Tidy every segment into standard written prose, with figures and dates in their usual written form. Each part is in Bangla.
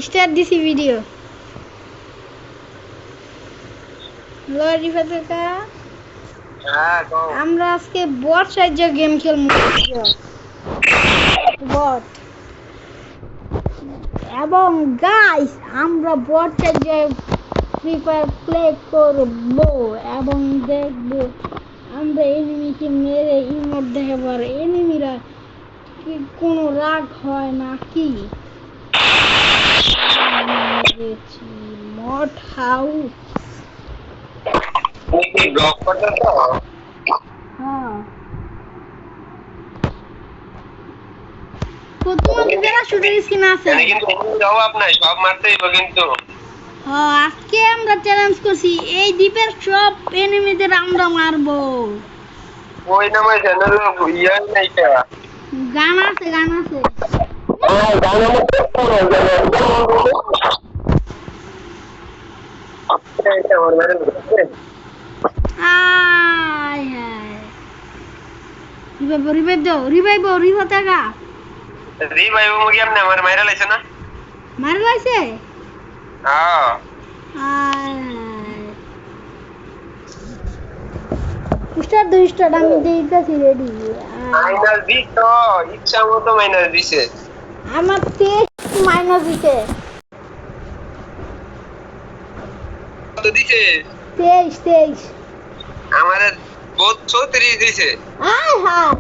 স্টার্ট দিছি ভিডিও। লরি ফাতেকা আমরা আজকে বট সাহায্য গেম খেলবো। বট এবং গাইস আমরা বট সাহায্য ফ্রি ফায়ার প্লে করব এবং দেখব আমরা এনিমিকে মেরে ইমোট দেখাবো আর এনিমিরা কি কোনো রাগ হয় নাকি। মট হাউস ব্লক করতে তো হ্যাঁ তোমার প্যারাশুটের স্কিন আছে কিন্তু যাও আপনার সব মারতেই কিন্তু হ্যাঁ আজকে আমরা চ্যালেঞ্জ করছি এই দ্বীপের সব এনিমিদের আমরা মারবো। ওই নামে চ্যানেল ইয়ার নাইটা গান আছে গান আছে গান আমার করো এটা ওর বাইরে আয় হায় রিভাইভ দাও রিভাইভ টাকা রিভাইভ মুগি আপনি আমার মাইরা লাইছে না মার লাইছে হ্যাঁ স্টার আমি দিতেছি রেডি মাইনাস দিস তো ইচ্ছা মতো মাইনাস দিছে আমার 23 মাইনাস দিছে কত দিছে 23 আমাদের 34 দিছে আয় হায়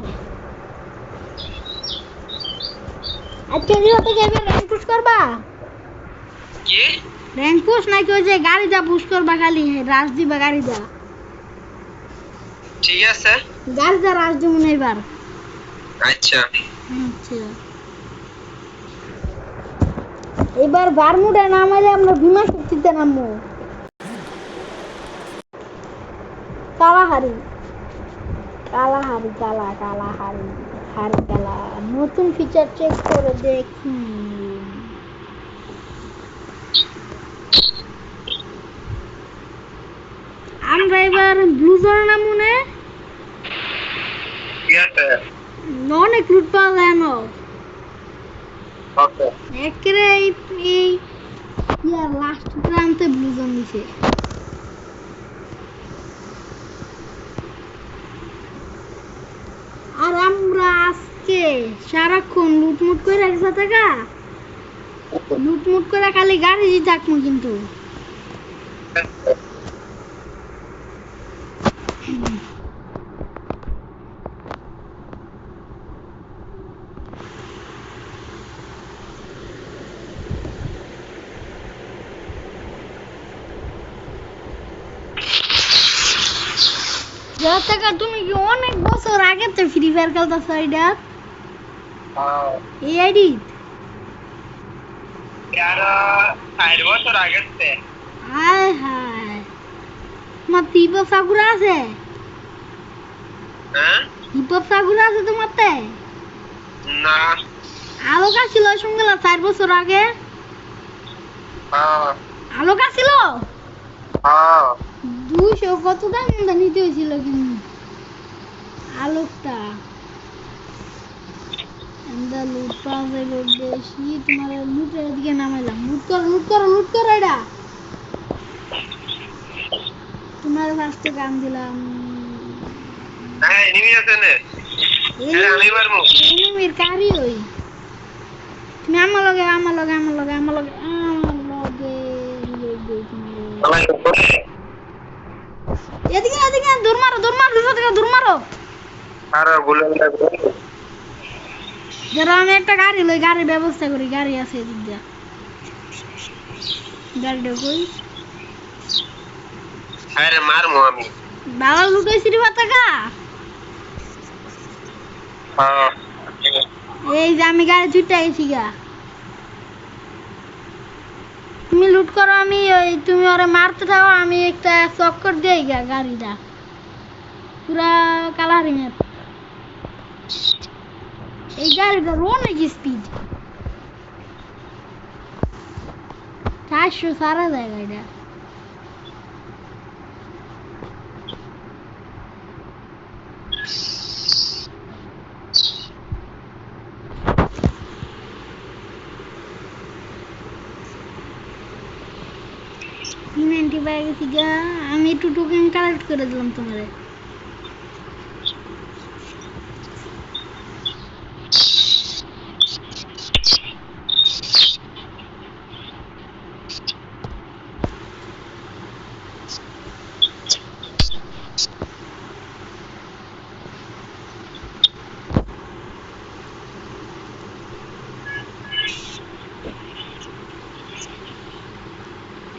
আচ্ছা রিওতে যাবে র্যাঙ্ক পুশ করবা কি র্যাঙ্ক পুশ নাকি ওই যে গাড়ি যা পুশ করবা খালি রাজ দিবা গাড়ি যা ঠিক আছে গাড়ি যা রাজ দিব না এবার আচ্ছা আচ্ছা এবার বারমুডা নামাইলে আমরা বিমা শক্তিতে নামবো কালাহারি নতুন ফিচার চেক করে দেখি আমরা এবার ব্লু জোন নামুনে অনেক লুট পাওয়া যায় না ওকে একেবারে এই ইয়ার লাস্ট প্রান্তে ব্লু জোন দিছে আর আমরা আজকে সারাক্ষণ লুটমুট করে রাখবো টাকা লুটমুট করে খালি গাড়ি থাকবো কিন্তু তুমি কি অনেক বছর আগে তো ফ্রি ফায়ার খেলতেছ এটা এই আইডি यार 4 বছর আগে তে হায় হায় তোমার হিপহপ সাকুরা আছে হ্যাঁ হিপহপ সাকুরা আছে তোমারতে না আলোক ছিল সঙ্গে 4 বছর আগে হ্যাঁ আলোক ছিল হ্যাঁ 200 কত দাম নিতে হয়েছিল কিন্তু আলোকটা আমরা লুট পাওয়া যাবে বেশি তোমার লুটের দিকে নামাইলাম লুট করো এটা তোমার ফার্স্টে গান দিলাম হ্যাঁ এনিমি আছে না আমি মারমু এনিমির কারি হই তুমি আমার লগে এদিকে দূর মারো দূর মারো আর গুলাটা যারা আমি একটা গাড়ি লই গাড়ির ব্যবস্থা করি গাড়ি আছে এদিক দিয়া গাড়িটা কই আরে মারমু আমি বাবা লুকাইছি রে টাকা হ্যাঁ এই যে আমি গাড়ি ছুটে আইছি গা তুমি লুট করো আমি ওই তুমি ওরে মারতে থাকো আমি একটা চক্কর দেই গা গাড়িটা পুরা কালারি ম্যাপ এই গাড়িটার অনেক স্পিড 400 সারা যায় গাড়িটা TNT পেয়ে গেছি গা। আমি একটু টোকেন কালেক্ট করে দিলাম তোমারে।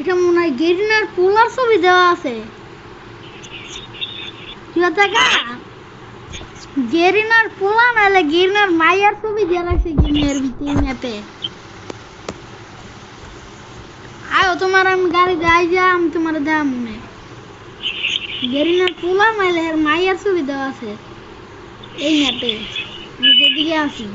এটা মনে হয় গেরিনার পোলার ছবি দেওয়া আছে। কি হচ্ছে গা? গেরিনার পোলা নাহলে গেরিনার মাইয়ার ছবি দেওয়া লাগছে গেমের ম্যাপে। আয়ো তোমার আমি গাড়ি যাই যা, আমি তোমার দেওয়া মনে গেরিনার পোলা নাহলে এর মাইয়ার ছবি দেওয়া আছে এই ম্যাপে। আমি যেদিকে আছি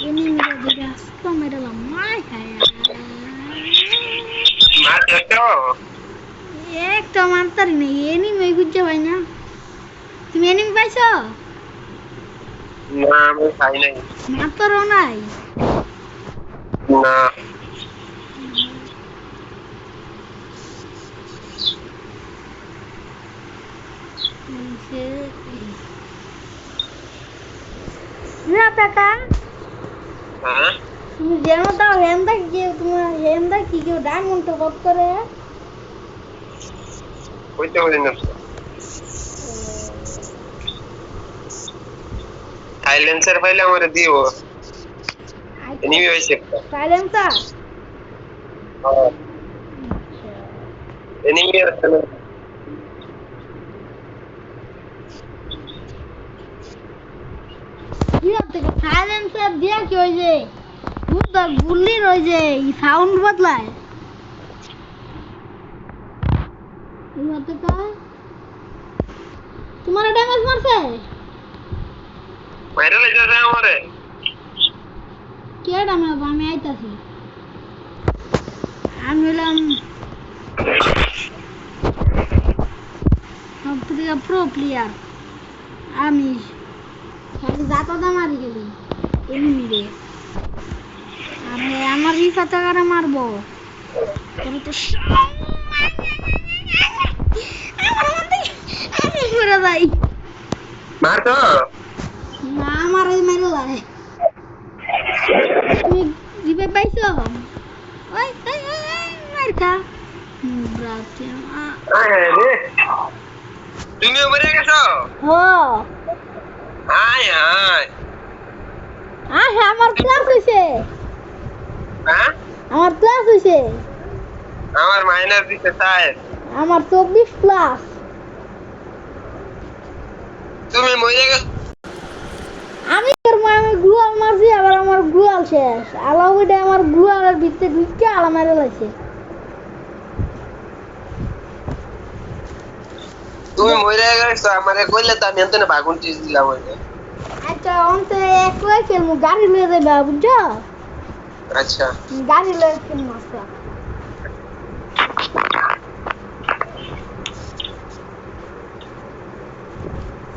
ini mira dia stop mera mai hai মারছো? এক তো মারতারি না এনিমি খুঁজে পাই না। তুমি এনিমি পাইছো? না আমি খাই নাই। মারতারও নাই? না না টাকা হ্যাঁ তুমি যেন তাও হেন্দা কি তোমার হেন্দা কি কেউ ডায়মন্ড কত করে? কইতে বলি না সাইলেন্সার ফাইলে আমারে দিও। এনিমি হইছে একটা। সাইলেন্সার এনিমি আছে না? সাইলেন্সার দিয়া কি হই যে বুদ্ধা গুলি রই যে সাউন্ড বদলায় তোমার ড্যামেজ মারছে? মাইরা লাইছে আমারে। কে ড্যামেজ? আমি আইতাছি। আমি হলাম সবথেকে প্রো প্লেয়ার। আমি খালি জাতাদা মারি গেলি এনিমি রে। আমি আমার রিফাতে করে মারবো তুমি তো আমি মরে যাই। মারছো? না আমার ওই মেরে যায়। তুমি রিভাইভ পাইছো? ওই ওই ওই মার খা ব্রাতে আয় রে তুমি মরে গেছো? হো আয় আয় আমার ক্লাস হইছে। হ্যাঁ আমার ক্লাস হইছে। আমার মাইনাস দিতে চাই। আমার 24 প্লাস। তুমি মরে গেছো? আমি গ্লুয়াল মারছি আবার আমার গ্লুয়াল শেষ। আলাউডে আমার গ্লুয়ালের ভিতরে ঢুকে আলা মেরে লাইছে। তুমি মরে গেছো আমারে কইলে তো আমি এতনে বাগুন টিস দিলাম ওইটা। আচ্ছা অন্তে একলাই খেলমু গাড়ি লয়ে যাবে বুঝছো? আচ্ছা গাড়ি লয়ে খেলমু আজকে।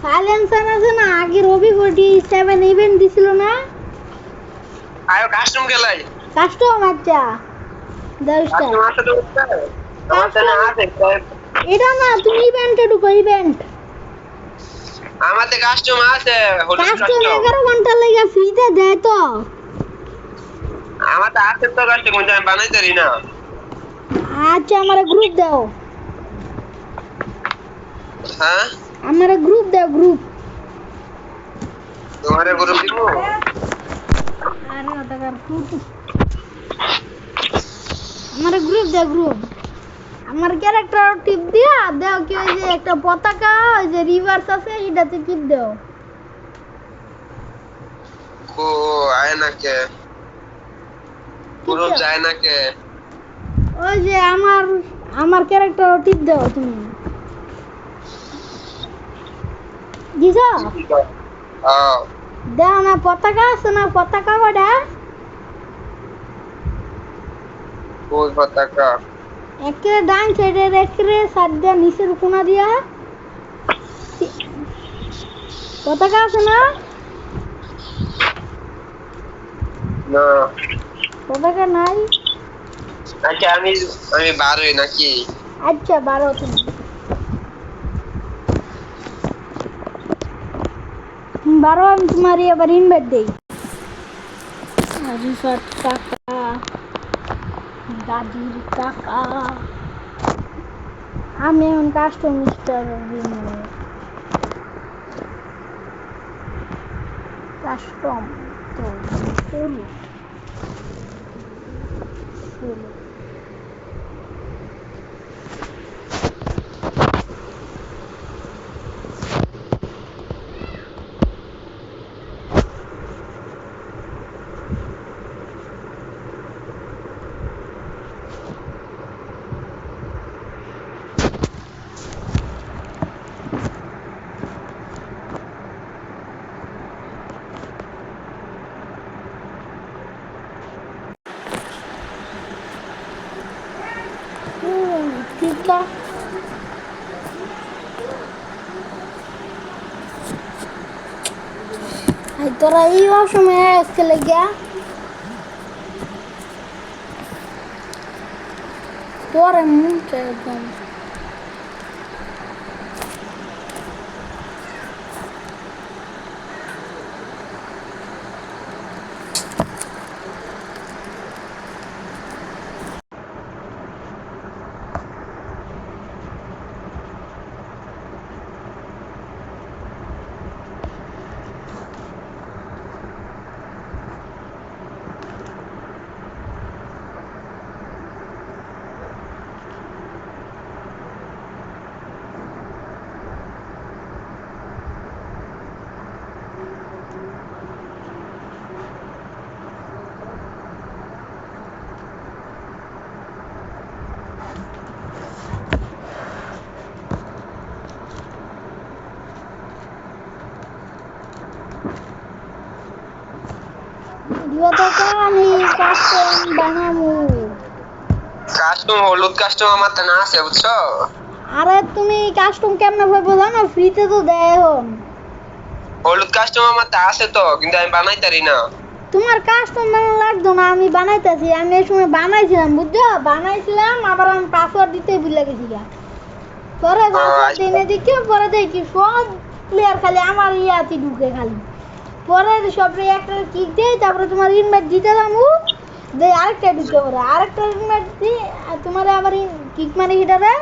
সাইলেন্সার আছে না আগে রবি 47 ইভেন্ট দিছিল না? আয়ো কাস্টম খেলাই। কাস্টম আচ্ছা 10টা কাস্টম আছে তো আমার তো না আছে। এটা না তুমি ইভেন্টে ঢুকো ইভেন্ট। আমাতে কাস্টম আছে হলুদ কাস্টম কাস্টম 11 ঘন্টা লাগা ফ্রিতে দেয় তো। আমাতে আছে তো কাস্টম কিন্তু আমি বানাইতে পারি না। আচ্ছা আমারে গ্রুপ দাও। হ্যাঁ আমারে গ্রুপ দাও গ্রুপ। তোমারে গ্রুপ দিব? আরে ওটাকার গ্রুপ আমারে গ্রুপ দাও গ্রুপ। আমার ক্যারেক্টার টিপ দিয়া দাও কি ওই যে একটা পতাকা ওই যে রিভার্স আছে এটাতে টিপ দাও। কো আয় না কে গ্রুপ যায় না কে? ওই যে আমার ক্যারেক্টার টিপ দাও তুমি। দিছো? দাও না পতাকা আছে না পতাকা কটা? কোন পতাকা? একেবারে ডান সাইডের একেবারে সাইডটা নিচের কোনা দিয়া পতাকা আছে না? না পতাকা নাই? আচ্ছা আমি 12 নাকি? আচ্ছা 12 তুমি 12 আমি তোমার এবার ইনভাইট দেই। রিফাত কাকা, দাদির কাকা, আমি এখন কাস্টম মিস্টার কাস্টম তো চলো চলো ঠিক না? তোরা এই অসময়ে আজকে লেগিয়া তোর মুখটা একদম আমি কাস্টম বানাবো। কাস্টম হলুদ কাস্টম আমার তো না আছে বুঝছো? আরে তুমি কাস্টম কেমনে ভাবে জানো? ফ্রিতে তো দেয় এখন। হলুদ কাস্টম আমার তো আছে তো, কিন্তু আমি বানাইতারি না। তোমার কাস্টম বানানো লাগতো না, আমি বানাইতেছি। আমি এই সময় বানাইছিলাম বুঝছো, বানাইছিলাম আবার আমি পাসওয়ার্ড দিতে ভুলে গেছি। পরে পাসওয়ার্ড দিনে দেখি, পরে দেখি সব প্লেয়ার খালি আমার ইয়াতি ঢুকে খালি। পরে সব একটা কিক দেয়, তারপরে তোমার ইনভাইট দিতে যাবো, যে আরেকটা ঢুকে পড়ে, আরেকটা ইনভাইট দিই, তোমার আবার কিক মানে হিটারে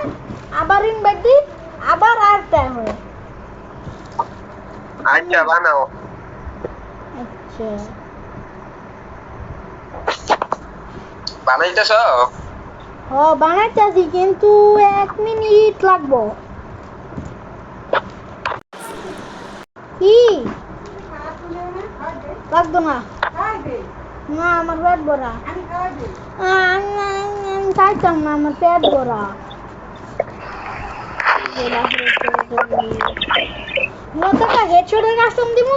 আবার ইনভাইট দিই, আবার আরেকটা হয়। আচ্ছা বানাও। আচ্ছা বানাইতেছো? বানাইতেছি, কিন্তু 1 মিনিট লাগবো। কি লাগতো না? না আমার পেট ভরা। আমি খাইতাম না, আমার পেট ভরা। হেডশটের কাস্টম দিব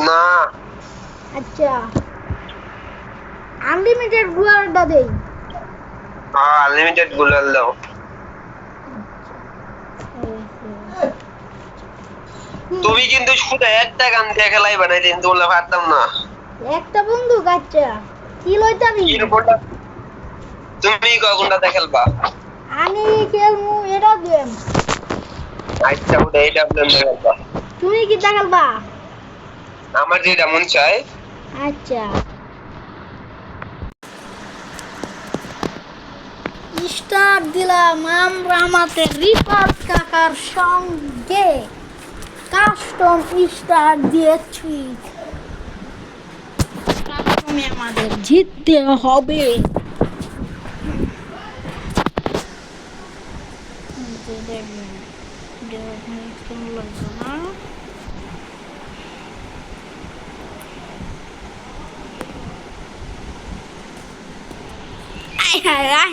না। আচ্ছা আনলিমিটেড গুলারটা দেই। হ্যাঁ আনলিমিটেড গুলাল দাও। তুমি কিন্তু শুধু একটা গান দিয়ে খেলাই বানাইতে, কিন্তু বললে পারতাম না। একটা বন্ধু আচ্ছা কি লইতাবি? তুমি কোনটাতে খেলবা? আমি খেলমু এটা গেম। আচ্ছা ওটা এটা প্ল্যান খেলবা। তুমি কি খেলবা? আমার যেটা মন চায়। আচ্ছা স্টার দিলাম আমরা আমাদের রিফাত কাকার সঙ্গে কাস্টম স্টার দিয়েছি। কাস্টমে আমাদের জিততে হবে।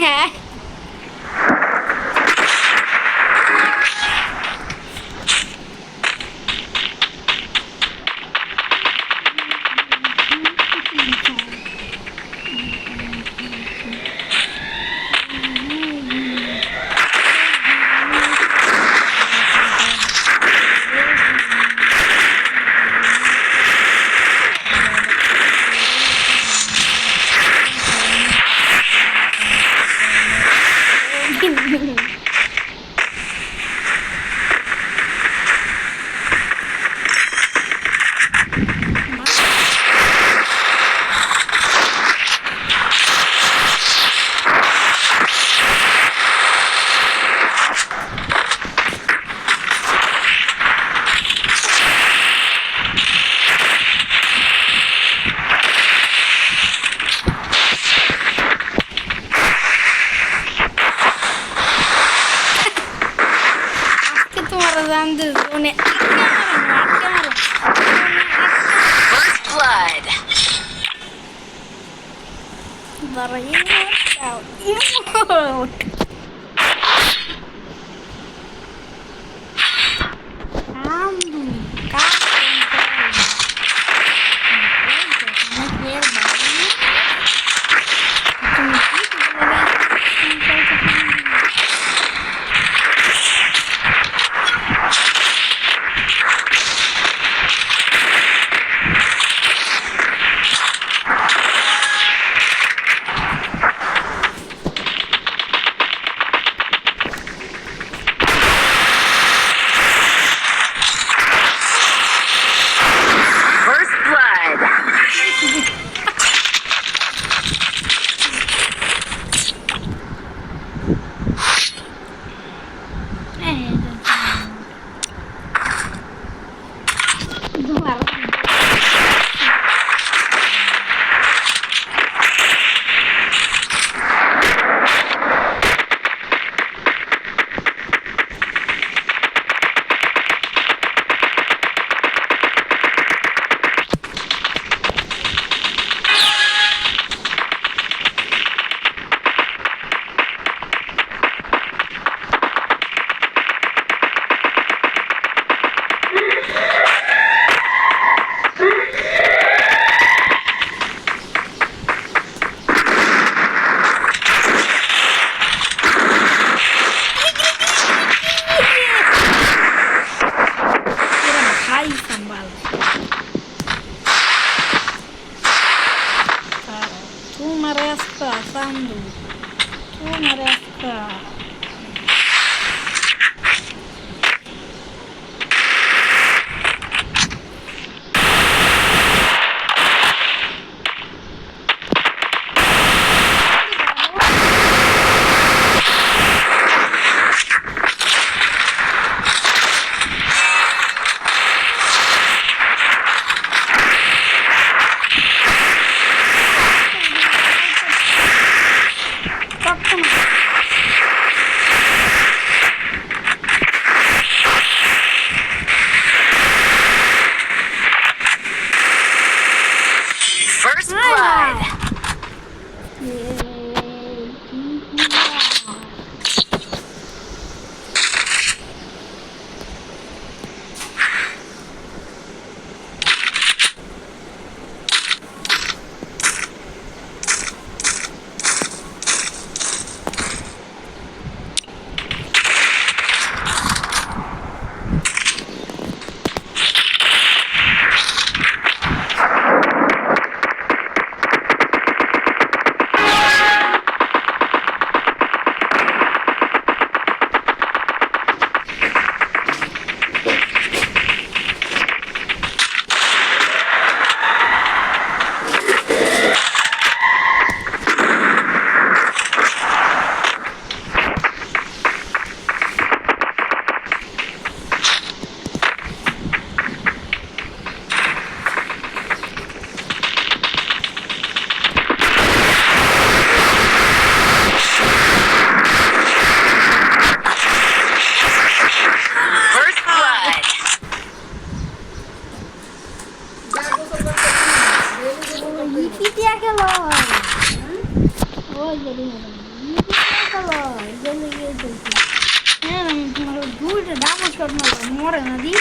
হ্যাঁ মানে আটকে মারো First blood. দাঁড়া emote First blood. Tu mereka sandu, tu mereka. First blood. First blood. Iki dia kalau, oh jadi iki kalau, jadi gitu. Nah, dulu dah dapat karena nomor nanti.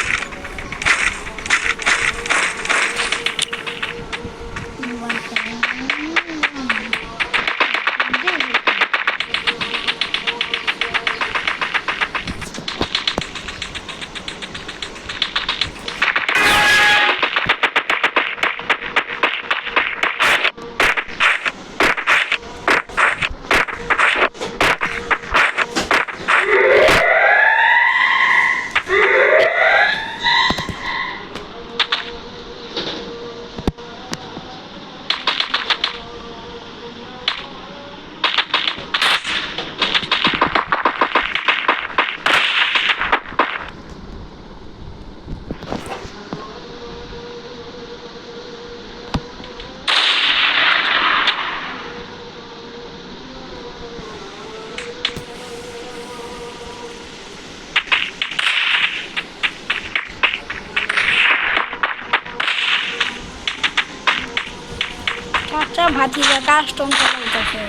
ভাতিজা কাস্টম চালাইতেছে।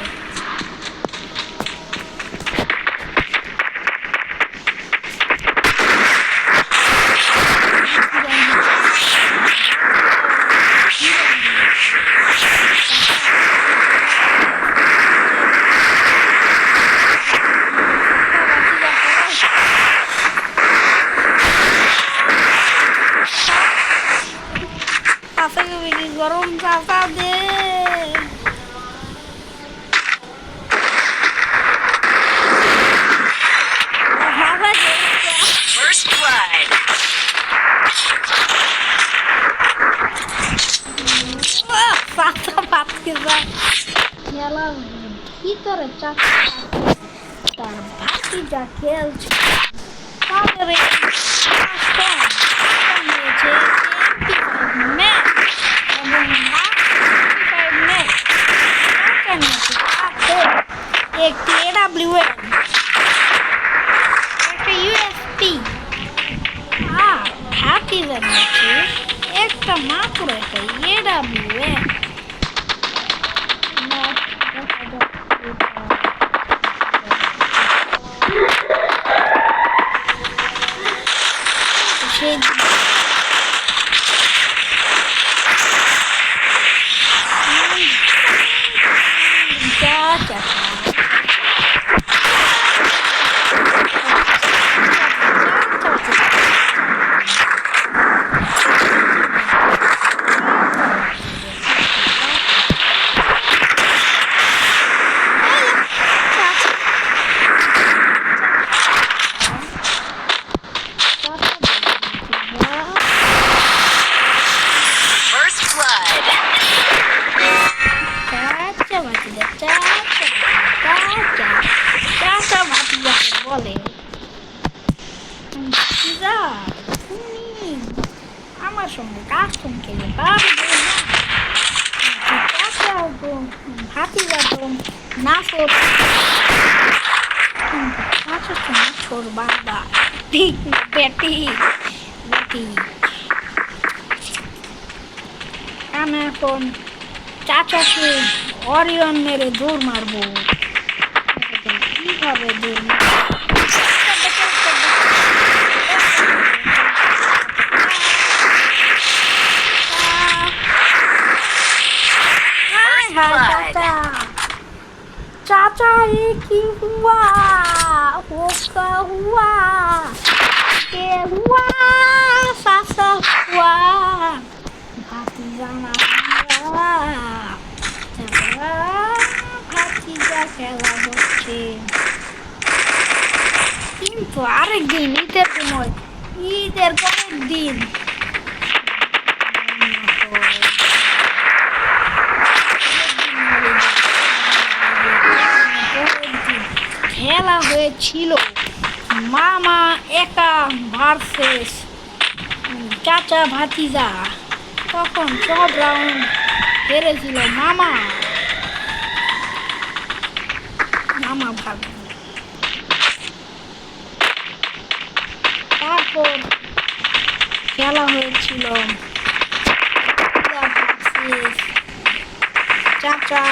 গরম চাপা দে First blood. পাতা পাতকে যায় খেলার ভিতরে চাপা তার ভাতিজা খেলছে তাদের একটি AWM, একটা USP আর ভাতিজা নিয়েছে একটা মাত্র একটা AWM। সে First blood. ভাতিজাকে বলে ভাতিজা তুমি আমার সঙ্গে কাস্টম খেলে পারবে না, ভাতিজা তো নাচর নাচর বাবা ঠিক বেটি বেটি আমি এখন চাচাকে অরিয়ন মেরে দৌড় মারবো। কিভাবে দৌড় चाचा ये की हुआ होका हुआ के हुआ सासा हुआ भातीजा ना हुआ भातीजा খেলা হচ্ছে কিন্তু আরেকদিন ঈদের সময় ঈদের পরের দিন খেলা হয়েছিল মামা একা ভার্সেস চাচা ভাতিজা। তখন সব রাউন্ড হেরেছিল মামা মামা ভাবি। তারপর খেলা হয়েছিল চাচা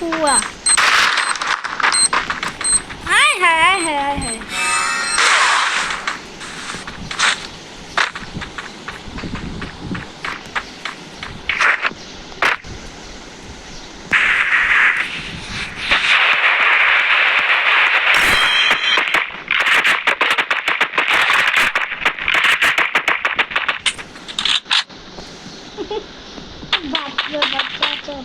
हुआ हाय हाय हाय हाय बच्चा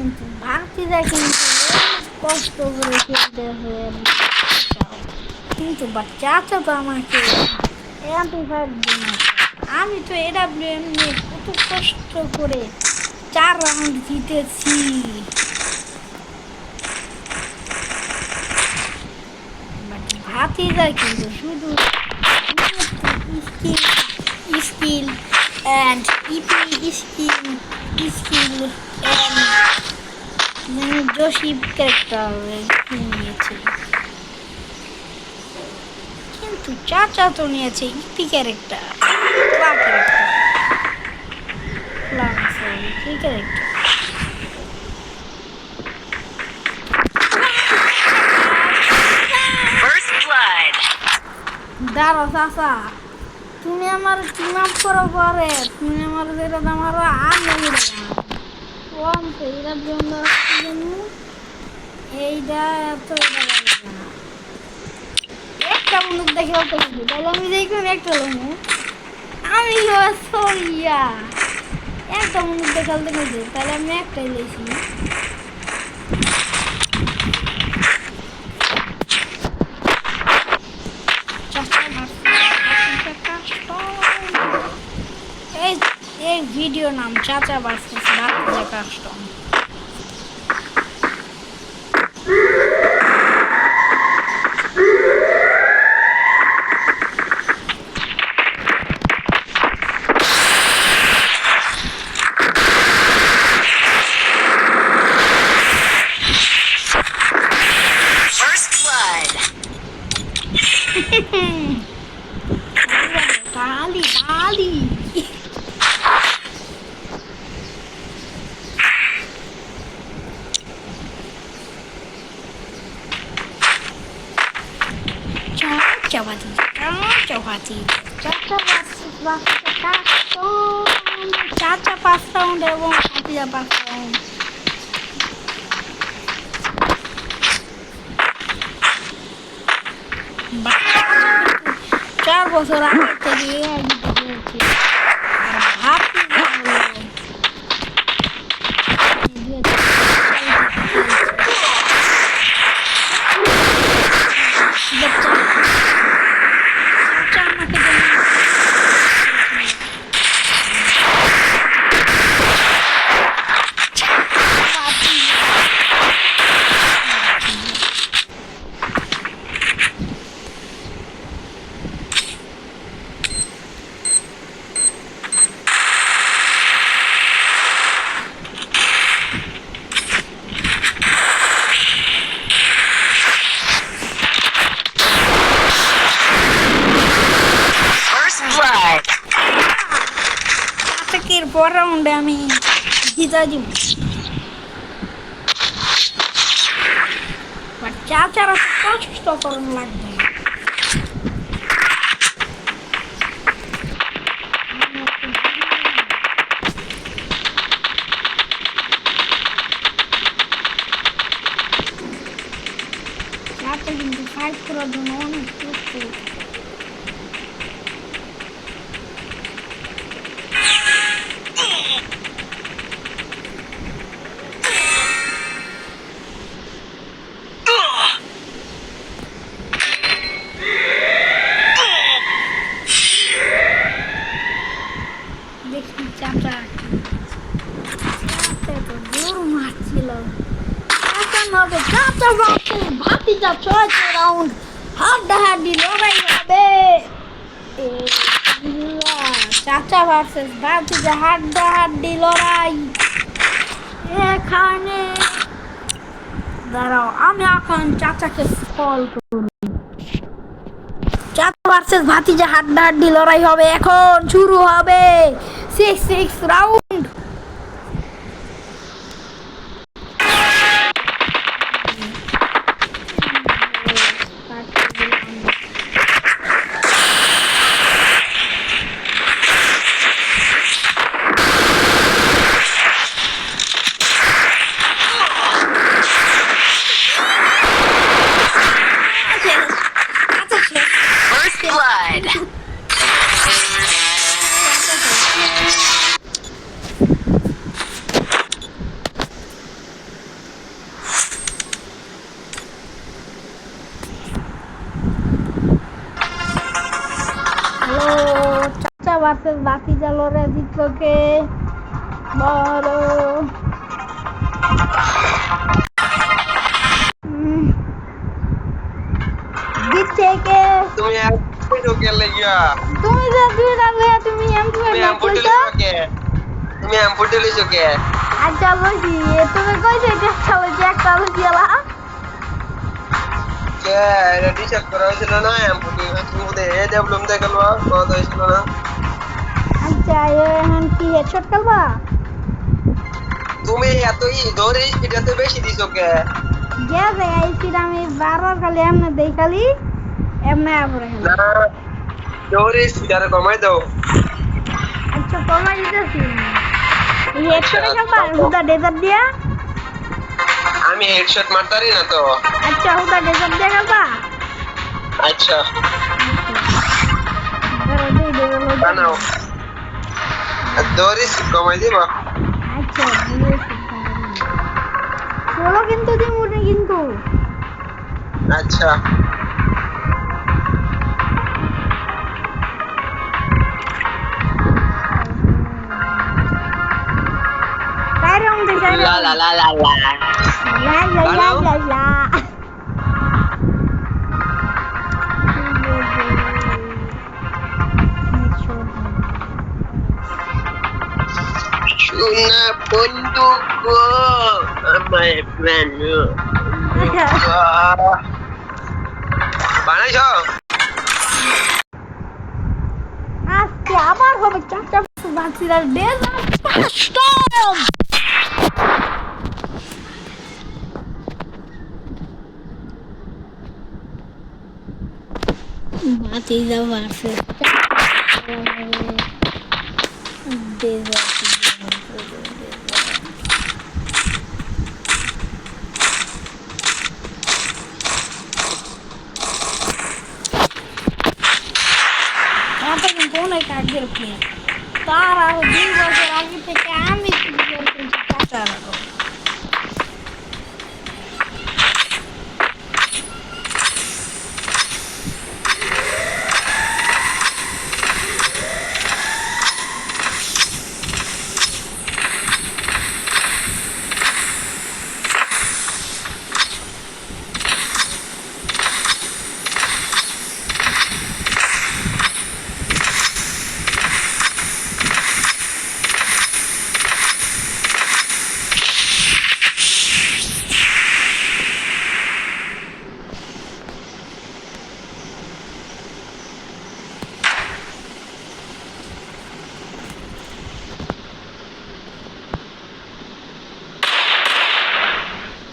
কিন্তু ভাতিজা কিন্তু কষ্ট করে খেলতেছে, কিন্তু চাচা তো আমাকে MP5 দিন। আমি তো AWM নিয়ে কত কষ্ট করে 4 রাউন্ড জিতেছি। ভাতিজা কিন্তু শুধু স্কিল অ্যান্ড স্কিল অ্যান্ড জোশিপ ক্যারেক্টার নিয়েছে, কিন্তু চাচা তো নিয়েছে ইপি ক্যারেক্টার, First blood. দাঁড়ো চাচা, তুমি আমার টিম আপ করো পরে, তুমি আমার যেটা আমার আর নেই কম সেইটা জন্য এইটা এত একটা বন্ধুক দেখে হতে পারি, তাহলে আমি দেখুন একটা লোক আমি সরিয়া একটা বন্ধুক দেখালতে গেছি, তাহলে আমি একটাই লেছি। এই ভিডিও নাম চাচা ভার্সেস ভাতিজা custom. First blood. Dali. Caca pas round এবং ভাতিজা পাস রাউন্ড। 4 বছর আগে থেকে ভাতিজা পর রাউন্ডে আমি জিতা দিব, বাট চাচারা কষ্ট করুন লাগবে। চাচা কিন্তু ফাইট করার জন্য অনেক প্রস্তুত। ভাতিজা 6 রাউন্ড হাড্ডাহাড্ডি লড়াই হবে। চাচা ভার্সেস ভাতিজা হাড্ডাহাড্ডি লড়াই এখানে। দাঁড়াও আমি এখন চাচাকে কল করি। চাচা ভার্সেস ভাতিজা হাড্ডাহাড্ডি লড়াই হবে, এখন শুরু হবে 6 রাউন্ড। ভার্সেস বাতি জালরে জিতলোকে বলো। জিতছে কে? তুমি এমপুটো কে লাগিয়া তুমি যে দুইটা লইয়া তুমি এমপি তুমি এমপুটো লিছো কে তুমি এমপুটো লিছো কে আচ্ছা লইছি তুমি কইছে যে একটা লইছি আলা কে এটা ডিসাইড করা হয়েছিল না এমপুটো তুমি দে এ ডেভেলপ দেখালো কত হয়েছিল না আচ্ছা এখন কি হেডশট খেলবা? তুমি এতই ধরে স্পিডে বেশি দিছো কে গেছে আইছি আমি 12 খালি এমনে দেই খালি এমনে আপরে না ধরে স্পিডে কমাই দাও আচ্ছা কমাই দিতেছি এই হেডশট খেলবা হুদা ডেজার্ট দিয়া আমি হেডশট মারতারি না তো আচ্ছা হুদা ডেজার্ট দিয়া খেলবা আচ্ছা ধরো দেই দেবো বানাও ধরে কমাই দিবা আচ্ছা বুঝেছি চলো কিন্তু দিমুনি কিন্তু আচ্ছা কাই রাউন্ড দে লা লা লা লা লা লা লা লা লা লা Una ponduko my friend বানাইছো আজকে আবার হবে চারটা বাচ্চারা ডেজার্ট স্টর্ম বাতি যাওয়ার ডেজার্ট অনেক আগের প্লেয়ার তার আরো 2 বছর আগে থেকে আমি টাকা রাখবো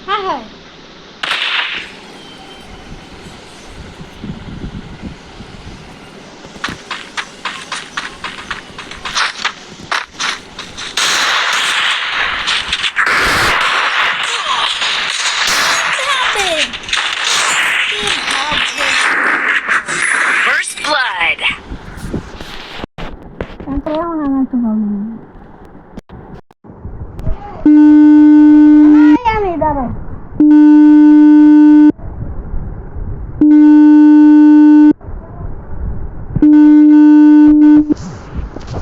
হ্যাঁ First blood. আমি দাঁড়াও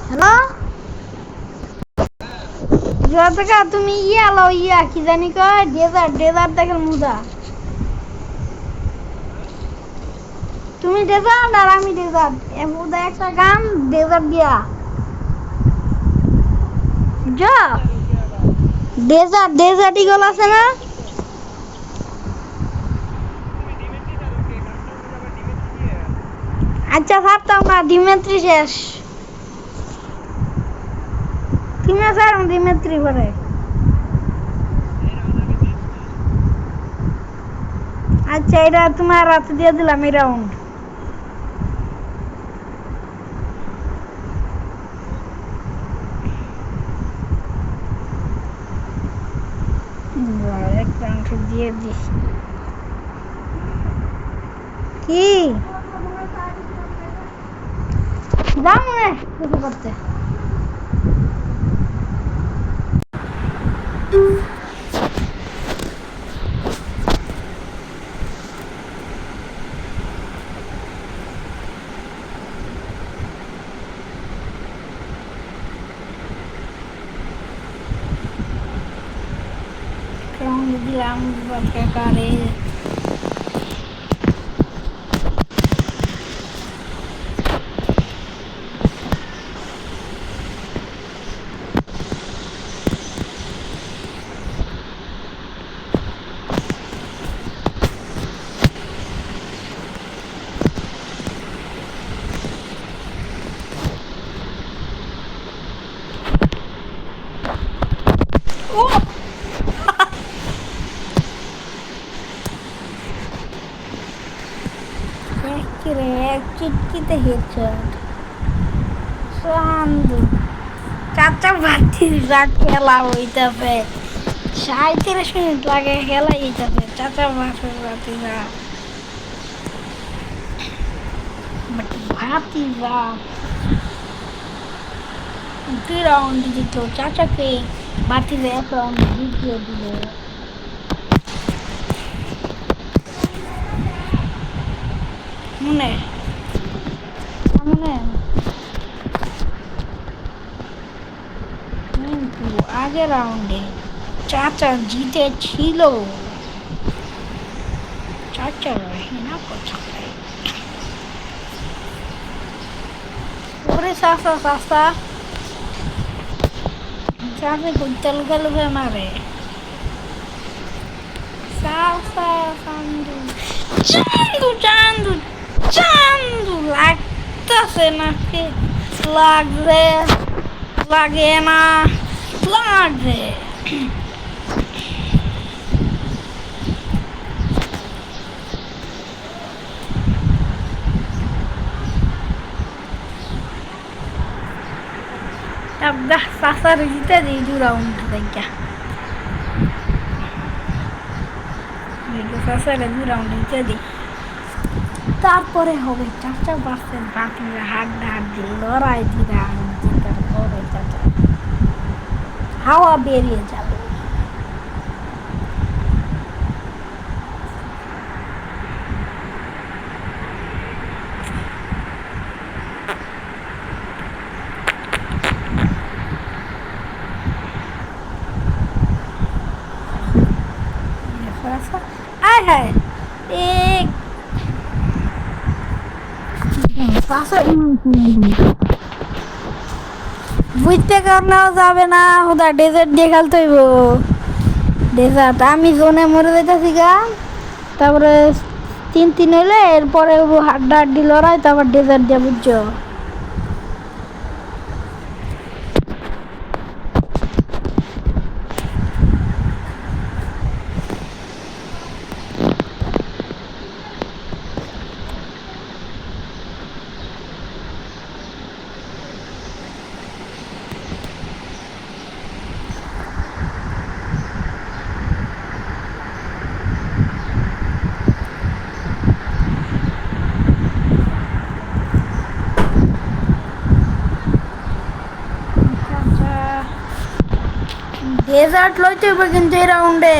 হ্যালো যতকা তুমি ইয়া লো ইয়া কি জানি কয় ডেজার্ট দেখেন মুদা তুমি ডেজার্ট আর আমি ডেজার্ট এ মুদা একটা গান ডেজার্ট দিয়া যা ডেজার্ট ইগল আছে না আচ্ছা ভাবতাম না ডিমেট্রি শেষ তুমি স্যার ডিমেট্রি করে আচ্ছা এটা তোমার হাতে দিয়ে দিলাম এই রাউন্ড এক রাউন্ড দিয়ে দিস কি যাও মনে কিছু করতে রাউন্ড দিলাম কাকারে। ও এক চিটকিতে হেডশট। চান্দু চাচা ভাতিজা খেলা হইতাছে, 37 মিনিট লাগে খেলা হইতাছে। চাচা ভাতিজা ভাতিজা 2 রাউন্ড জিতলো, চাচাকে ভাতিজা 1 রাউন্ড জিতিয়ে দিল। মনে মনে কিন্তু আগের রাউন্ডে চাচা জিতেছিল। চাচা হিনা কোথায়? ওরে চাচা চাচা চাচা করতে লুকে লুকে মারে। চাচা চান্দু চান্দু চান্দু চান্দু লাগতেছে নাকি? লাগবে লাগে না লাগে। চাচার জিতে দিই 2 রাউন্ড দেখা। চাচারে 2 রাউন্ড জিতে দিই, তারপরে হবে চাচা বাসের বাতিরা হাড্ডাহাড্ডি লড়াই। 2 রাউন্ড জেতার পরে চাচা হাওয়া বেরিয়ে যাবে। আয় হায় এক বুঝতে কারণেও যাবে না, ওটা ডেজার্ট দিয়ে খেলতে হইব। ডেজার্ট আমি জোনে মরে যাইতেছি গা, তারপরে 3-3 হইলে এরপরে হাড্ডাহাড্ডি লড়াই, তারপর ডেজার্ট দিয়ে বুঝছো। ডেজার্ট লইতে হবে কিন্তু এই রাউন্ডে।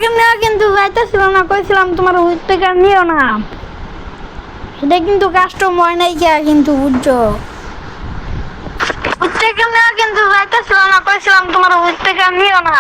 উইথ নেওয়া কিন্তু যাইতেছিল না, কইছিলাম তোমার উইথ টাকা নিও না। এটা কিন্তু কাস্টম হয় নাই কে কিন্তু বুঝছো, উইথ টাকা নেওয়া কিন্তু যাইতেছিল না, কইছিলাম তোমার উইথ টাকা নিও না।